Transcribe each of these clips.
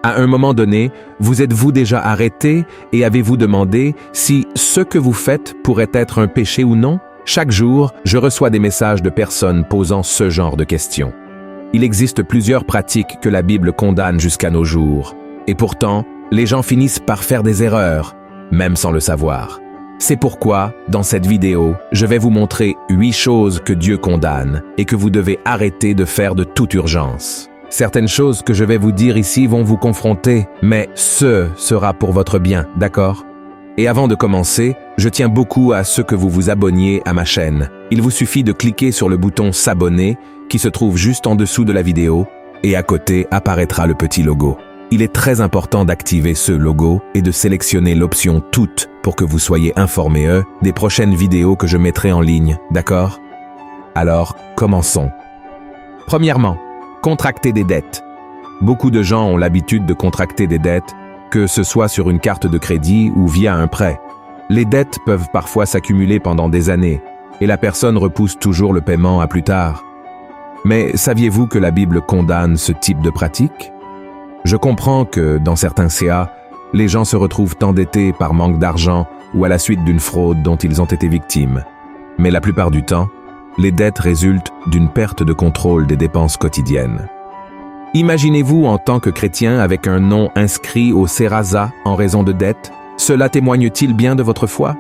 À un moment donné, vous êtes-vous déjà arrêté et avez-vous demandé si ce que vous faites pourrait être un péché ou non? Chaque jour, je reçois des messages de personnes posant ce genre de questions. Il existe plusieurs pratiques que la Bible condamne jusqu'à nos jours. Et pourtant, les gens finissent par faire des erreurs, même sans le savoir. C'est pourquoi, dans cette vidéo, je vais vous montrer 8 choses que Dieu condamne et que vous devez arrêter de faire de toute urgence. Certaines choses que je vais vous dire ici vont vous confronter, mais ce sera pour votre bien, d'accord? Et avant de commencer, je tiens beaucoup à ce que vous vous abonniez à ma chaîne. Il vous suffit de cliquer sur le bouton s'abonner qui se trouve juste en dessous de la vidéo et à côté apparaîtra le petit logo. Il est très important d'activer ce logo et de sélectionner l'option toutes pour que vous soyez informés des prochaines vidéos que je mettrai en ligne, d'accord? Alors, commençons. Premièrement, contracter des dettes. Beaucoup de gens ont l'habitude de contracter des dettes, que ce soit sur une carte de crédit ou via un prêt. Les dettes peuvent parfois s'accumuler pendant des années, et la personne repousse toujours le paiement à plus tard. Mais saviez-vous que la Bible condamne ce type de pratique? Je comprends que, dans certains cas, les gens se retrouvent endettés par manque d'argent ou à la suite d'une fraude dont ils ont été victimes. Mais la plupart du temps, les dettes résultent d'une perte de contrôle des dépenses quotidiennes. Imaginez-vous en tant que chrétien avec un nom inscrit au Serasa en raison de dettes. Cela témoigne-t-il bien de votre foi?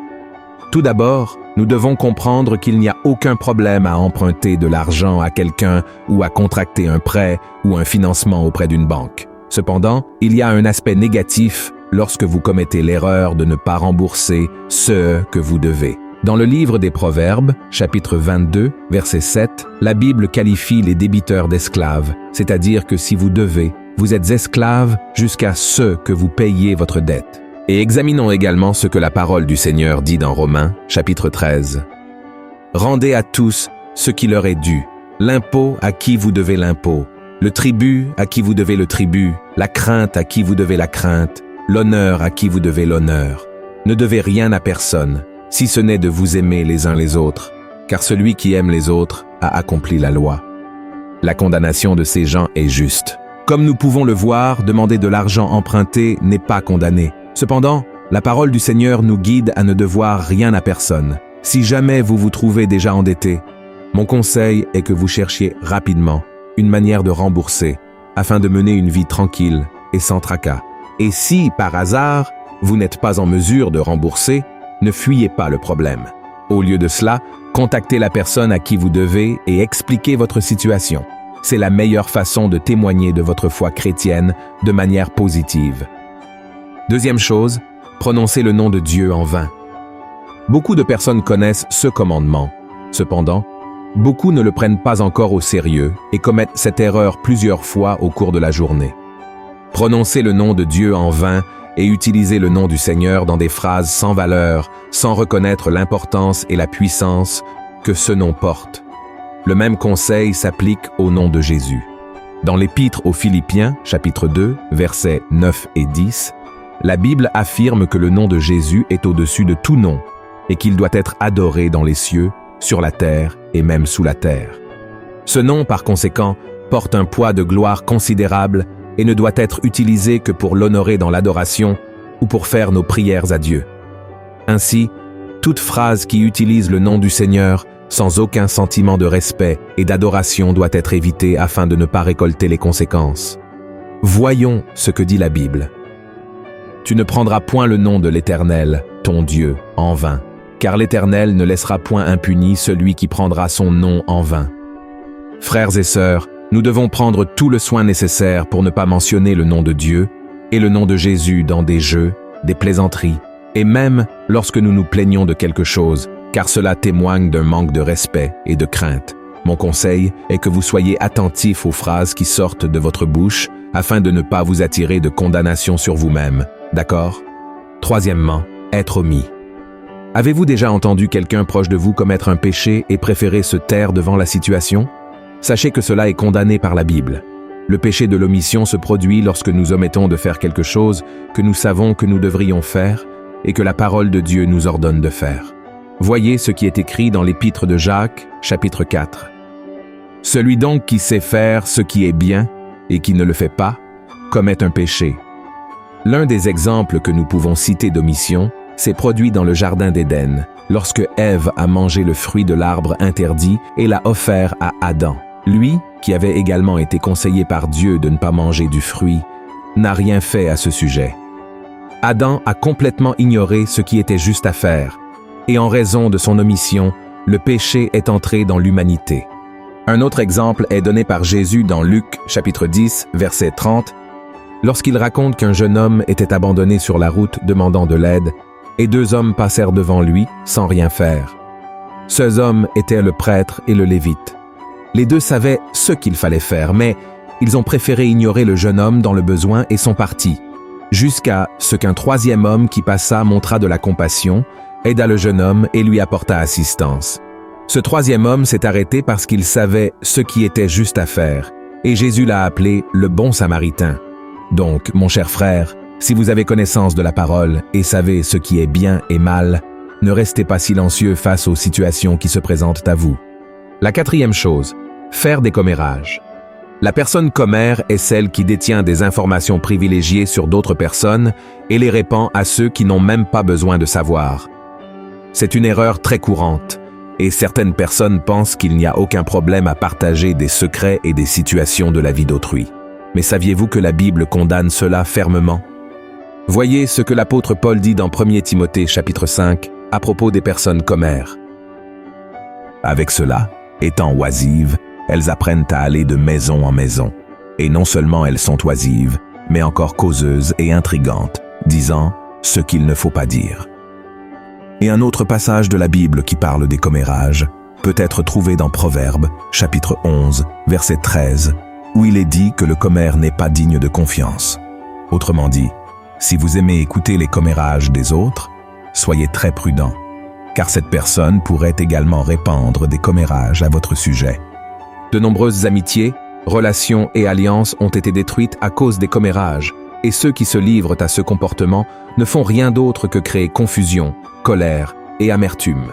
Tout d'abord, nous devons comprendre qu'il n'y a aucun problème à emprunter de l'argent à quelqu'un ou à contracter un prêt ou un financement auprès d'une banque. Cependant, il y a un aspect négatif lorsque vous commettez l'erreur de ne pas rembourser ce que vous devez. Dans le livre des Proverbes, chapitre 22, verset 7, la Bible qualifie les débiteurs d'esclaves, c'est-à-dire que si vous devez, vous êtes esclaves jusqu'à ce que vous payiez votre dette. Et examinons également ce que la parole du Seigneur dit dans Romains, chapitre 13. Rendez à tous ce qui leur est dû, l'impôt à qui vous devez l'impôt, le tribut à qui vous devez le tribut, la crainte à qui vous devez la crainte, l'honneur à qui vous devez l'honneur. Ne devez rien à personne, si ce n'est de vous aimer les uns les autres, car celui qui aime les autres a accompli la loi. La condamnation de ces gens est juste. Comme nous pouvons le voir, demander de l'argent emprunté n'est pas condamné. Cependant, la parole du Seigneur nous guide à ne devoir rien à personne. Si jamais vous vous trouvez déjà endetté, mon conseil est que vous cherchiez rapidement une manière de rembourser afin de mener une vie tranquille et sans tracas. Et si, par hasard, vous n'êtes pas en mesure de rembourser, ne fuyez pas le problème. Au lieu de cela, contactez la personne à qui vous devez et expliquez votre situation. C'est la meilleure façon de témoigner de votre foi chrétienne de manière positive. Deuxième chose, prononcez le nom de Dieu en vain. Beaucoup de personnes connaissent ce commandement. Cependant, beaucoup ne le prennent pas encore au sérieux et commettent cette erreur plusieurs fois au cours de la journée. Prononcez le nom de Dieu en vain et utilisez le nom du Seigneur dans des phrases sans valeur, sans reconnaître l'importance et la puissance que ce nom porte. Le même conseil s'applique au nom de Jésus. Dans l'Épître aux Philippiens, chapitre 2, versets 9 et 10, la Bible affirme que le nom de Jésus est au-dessus de tout nom et qu'il doit être adoré dans les cieux, sur la terre et même sous la terre. Ce nom, par conséquent, porte un poids de gloire considérable et ne doit être utilisé que pour l'honorer dans l'adoration ou pour faire nos prières à Dieu. Ainsi, toute phrase qui utilise le nom du Seigneur sans aucun sentiment de respect et d'adoration doit être évitée afin de ne pas récolter les conséquences. Voyons ce que dit la Bible. Tu ne prendras point le nom de l'Éternel, ton Dieu, en vain, car l'Éternel ne laissera point impuni celui qui prendra son nom en vain. Frères et sœurs, nous devons prendre tout le soin nécessaire pour ne pas mentionner le nom de Dieu et le nom de Jésus dans des jeux, des plaisanteries, et même lorsque nous nous plaignons de quelque chose, car cela témoigne d'un manque de respect et de crainte. Mon conseil est que vous soyez attentifs aux phrases qui sortent de votre bouche afin de ne pas vous attirer de condamnation sur vous-même. D'accord? Troisièmement, être omis. Avez-vous déjà entendu quelqu'un proche de vous commettre un péché et préférer se taire devant la situation? Sachez que cela est condamné par la Bible. Le péché de l'omission se produit lorsque nous omettons de faire quelque chose que nous savons que nous devrions faire et que la parole de Dieu nous ordonne de faire. Voyez ce qui est écrit dans l'Épître de Jacques, chapitre 4. Celui donc qui sait faire ce qui est bien et qui ne le fait pas, commet un péché. L'un des exemples que nous pouvons citer d'omission s'est produit dans le jardin d'Éden, lorsque Ève a mangé le fruit de l'arbre interdit et l'a offert à Adam. Lui, qui avait également été conseillé par Dieu de ne pas manger du fruit, n'a rien fait à ce sujet. Adam a complètement ignoré ce qui était juste à faire, et en raison de son omission, le péché est entré dans l'humanité. Un autre exemple est donné par Jésus dans Luc, chapitre 10, verset 30, lorsqu'il raconte qu'un jeune homme était abandonné sur la route demandant de l'aide, et 2 hommes passèrent devant lui sans rien faire. Ces hommes étaient le prêtre et le lévite. Les 2 savaient ce qu'il fallait faire, mais ils ont préféré ignorer le jeune homme dans le besoin et sont partis, jusqu'à ce qu'un 3e homme qui passa montra de la compassion, aida le jeune homme et lui apporta assistance. Ce 3e homme s'est arrêté parce qu'il savait ce qui était juste à faire, et Jésus l'a appelé le bon Samaritain. Donc, mon cher frère, si vous avez connaissance de la parole et savez ce qui est bien et mal, ne restez pas silencieux face aux situations qui se présentent à vous. La 4e chose, faire des commérages. La personne commère est celle qui détient des informations privilégiées sur d'autres personnes et les répand à ceux qui n'ont même pas besoin de savoir. C'est une erreur très courante, et certaines personnes pensent qu'il n'y a aucun problème à partager des secrets et des situations de la vie d'autrui. Mais saviez-vous que la Bible condamne cela fermement? Voyez ce que l'apôtre Paul dit dans 1 Timothée chapitre 5 à propos des personnes commères. Avec cela, étant oisives, elles apprennent à aller de maison en maison. Et non seulement elles sont oisives, mais encore causeuses et intrigantes, disant ce qu'il ne faut pas dire. Et un autre passage de la Bible qui parle des commérages peut être trouvé dans Proverbes, chapitre 11, verset 13, où il est dit que le commère n'est pas digne de confiance. Autrement dit, si vous aimez écouter les commérages des autres, soyez très prudents, car cette personne pourrait également répandre des commérages à votre sujet. De nombreuses amitiés, relations et alliances ont été détruites à cause des commérages, et ceux qui se livrent à ce comportement ne font rien d'autre que créer confusion, colère et amertume.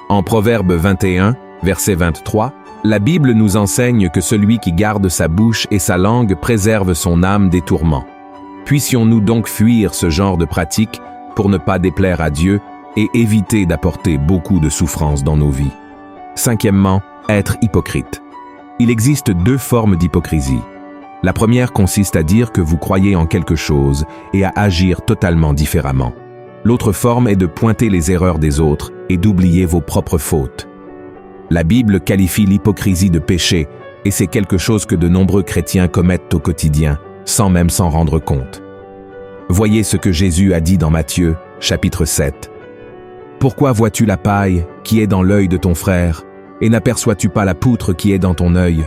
En Proverbe 21, verset 23, la Bible nous enseigne que celui qui garde sa bouche et sa langue préserve son âme des tourments. Puissions-nous donc fuir ce genre de pratique pour ne pas déplaire à Dieu et éviter d'apporter beaucoup de souffrance dans nos vies. 5e, être hypocrite. Il existe 2 formes d'hypocrisie. La première consiste à dire que vous croyez en quelque chose et à agir totalement différemment. L'autre forme est de pointer les erreurs des autres et d'oublier vos propres fautes. La Bible qualifie l'hypocrisie de péché et c'est quelque chose que de nombreux chrétiens commettent au quotidien, sans même s'en rendre compte. Voyez ce que Jésus a dit dans Matthieu, chapitre 7. « Pourquoi vois-tu la paille qui est dans l'œil de ton frère, et n'aperçois-tu pas la poutre qui est dans ton œil?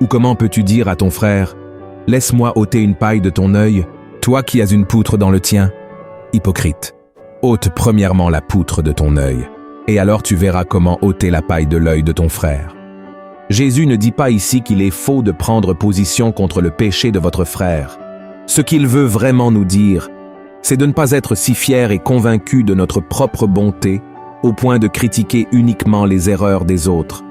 Ou comment peux-tu dire à ton frère, « Laisse-moi ôter une paille de ton œil, toi qui as une poutre dans le tien ?» Hypocrite, ôte premièrement la poutre de ton œil, et alors tu verras comment ôter la paille de l'œil de ton frère. Jésus ne dit pas ici qu'il est faux de prendre position contre le péché de votre frère. Ce qu'il veut vraiment nous dire, c'est de ne pas être si fiers et convaincus de notre propre bonté au point de critiquer uniquement les erreurs des autres.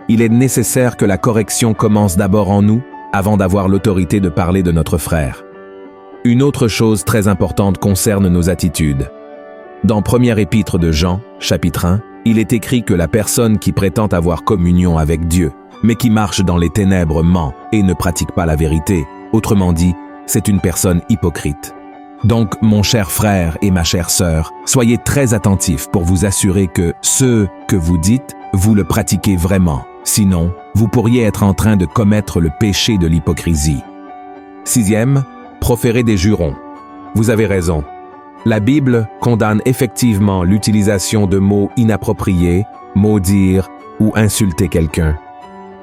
Il est nécessaire que la correction commence d'abord en nous, avant d'avoir l'autorité de parler de notre frère. Une autre chose très importante concerne nos attitudes. Dans première épître de Jean, chapitre 1, il est écrit que la personne qui prétend avoir communion avec Dieu, mais qui marche dans les ténèbres ment et ne pratique pas la vérité. Autrement dit, c'est une personne hypocrite. Donc, mon cher frère et ma chère sœur, soyez très attentifs pour vous assurer que ce que vous dites, vous le pratiquez vraiment. Sinon, vous pourriez être en train de commettre le péché de l'hypocrisie. 6e, proférer des jurons. Vous avez raison. La Bible condamne effectivement l'utilisation de mots inappropriés, maudire ou insulter quelqu'un.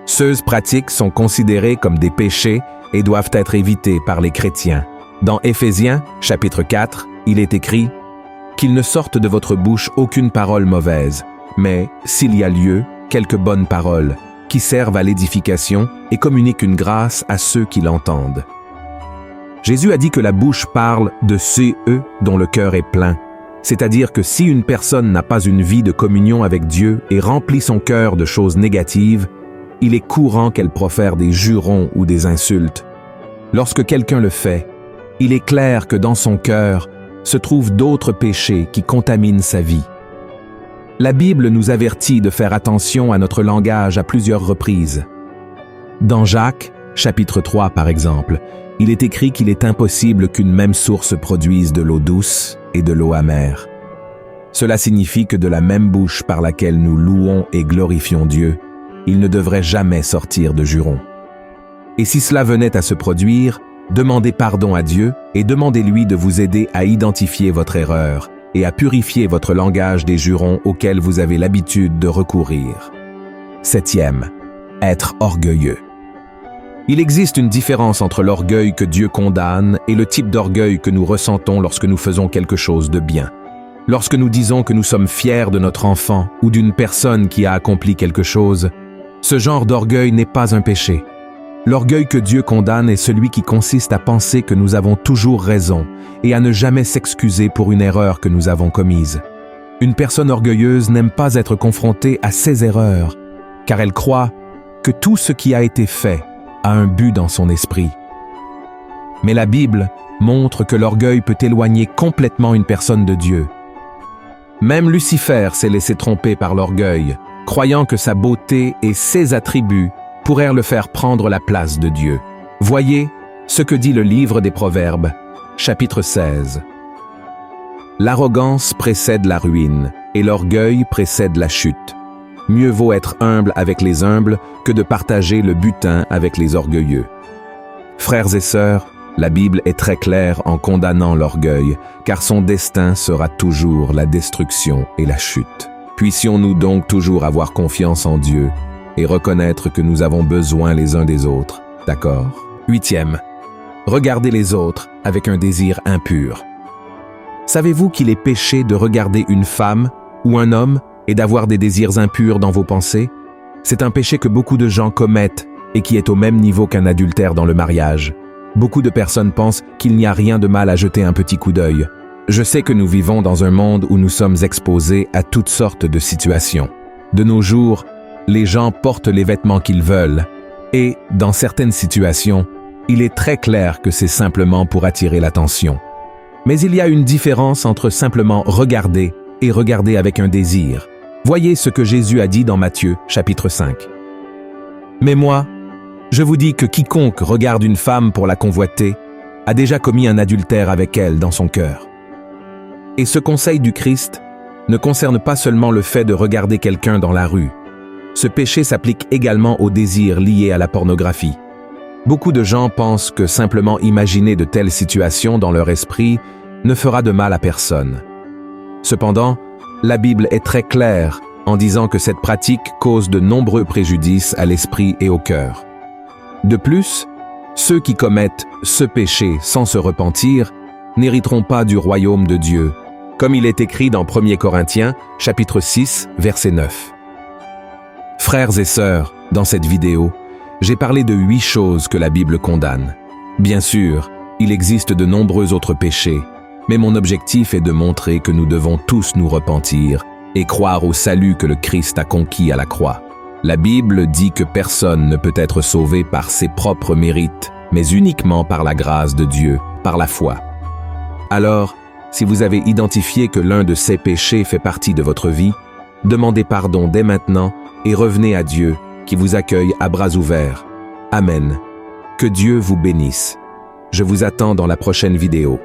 Ces pratiques sont considérées comme des péchés et doivent être évitées par les chrétiens. Dans Éphésiens, chapitre 4, il est écrit « Qu'il ne sorte de votre bouche aucune parole mauvaise, mais, s'il y a lieu, quelques bonnes paroles, qui servent à l'édification et communiquent une grâce à ceux qui l'entendent. » Jésus a dit que la bouche parle de ceux dont le cœur est plein. C'est-à-dire que si une personne n'a pas une vie de communion avec Dieu et remplit son cœur de choses négatives, il est courant qu'elle profère des jurons ou des insultes. Lorsque quelqu'un le fait, il est clair que dans son cœur se trouvent d'autres péchés qui contaminent sa vie. La Bible nous avertit de faire attention à notre langage à plusieurs reprises. Dans Jacques, chapitre 3 par exemple, il est écrit qu'il est impossible qu'une même source produise de l'eau douce et de l'eau amère. Cela signifie que de la même bouche par laquelle nous louons et glorifions Dieu, il ne devrait jamais sortir de jurons. Et si cela venait à se produire, demandez pardon à Dieu et demandez-lui de vous aider à identifier votre erreur et à purifier votre langage des jurons auxquels vous avez l'habitude de recourir. 7e, être orgueilleux. Il existe une différence entre l'orgueil que Dieu condamne et le type d'orgueil que nous ressentons lorsque nous faisons quelque chose de bien. Lorsque nous disons que nous sommes fiers de notre enfant ou d'une personne qui a accompli quelque chose, ce genre d'orgueil n'est pas un péché. L'orgueil que Dieu condamne est celui qui consiste à penser que nous avons toujours raison et à ne jamais s'excuser pour une erreur que nous avons commise. Une personne orgueilleuse n'aime pas être confrontée à ses erreurs, car elle croit que tout ce qui a été fait a un but dans son esprit. Mais la Bible montre que l'orgueil peut éloigner complètement une personne de Dieu. Même Lucifer s'est laissé tromper par l'orgueil, croyant que sa beauté et ses attributs pourraient le faire prendre la place de Dieu. Voyez ce que dit le livre des Proverbes, chapitre 16. L'arrogance précède la ruine, et l'orgueil précède la chute. Mieux vaut être humble avec les humbles que de partager le butin avec les orgueilleux. Frères et sœurs, la Bible est très claire en condamnant l'orgueil, car son destin sera toujours la destruction et la chute. Puissions-nous donc toujours avoir confiance en Dieu et reconnaître que nous avons besoin les uns des autres, d'accord? 8e, regardez les autres avec un désir impur. Savez-vous qu'il est péché de regarder une femme ou un homme et d'avoir des désirs impurs dans vos pensées? C'est un péché que beaucoup de gens commettent et qui est au même niveau qu'un adultère dans le mariage. Beaucoup de personnes pensent qu'il n'y a rien de mal à jeter un petit coup d'œil. Je sais que nous vivons dans un monde où nous sommes exposés à toutes sortes de situations. De nos jours, les gens portent les vêtements qu'ils veulent et, dans certaines situations, il est très clair que c'est simplement pour attirer l'attention. Mais il y a une différence entre simplement regarder et regarder avec un désir. Voyez ce que Jésus a dit dans Matthieu, chapitre 5. « Mais moi, je vous dis que quiconque regarde une femme pour la convoiter a déjà commis un adultère avec elle dans son cœur. » Et ce conseil du Christ ne concerne pas seulement le fait de regarder quelqu'un dans la rue. Ce péché s'applique également aux désirs liés à la pornographie. Beaucoup de gens pensent que simplement imaginer de telles situations dans leur esprit ne fera de mal à personne. Cependant, la Bible est très claire en disant que cette pratique cause de nombreux préjudices à l'esprit et au cœur. De plus, ceux qui commettent ce péché sans se repentir n'hériteront pas du royaume de Dieu, comme il est écrit dans 1 Corinthiens, chapitre 6, verset 9. Frères et sœurs, dans cette vidéo, j'ai parlé de 8 choses que la Bible condamne. Bien sûr, il existe de nombreux autres péchés, mais mon objectif est de montrer que nous devons tous nous repentir et croire au salut que le Christ a conquis à la croix. La Bible dit que personne ne peut être sauvé par ses propres mérites, mais uniquement par la grâce de Dieu, par la foi. Alors, si vous avez identifié que l'un de ces péchés fait partie de votre vie, demandez pardon dès maintenant et revenez à Dieu qui vous accueille à bras ouverts. Amen. Que Dieu vous bénisse. Je vous attends dans la prochaine vidéo.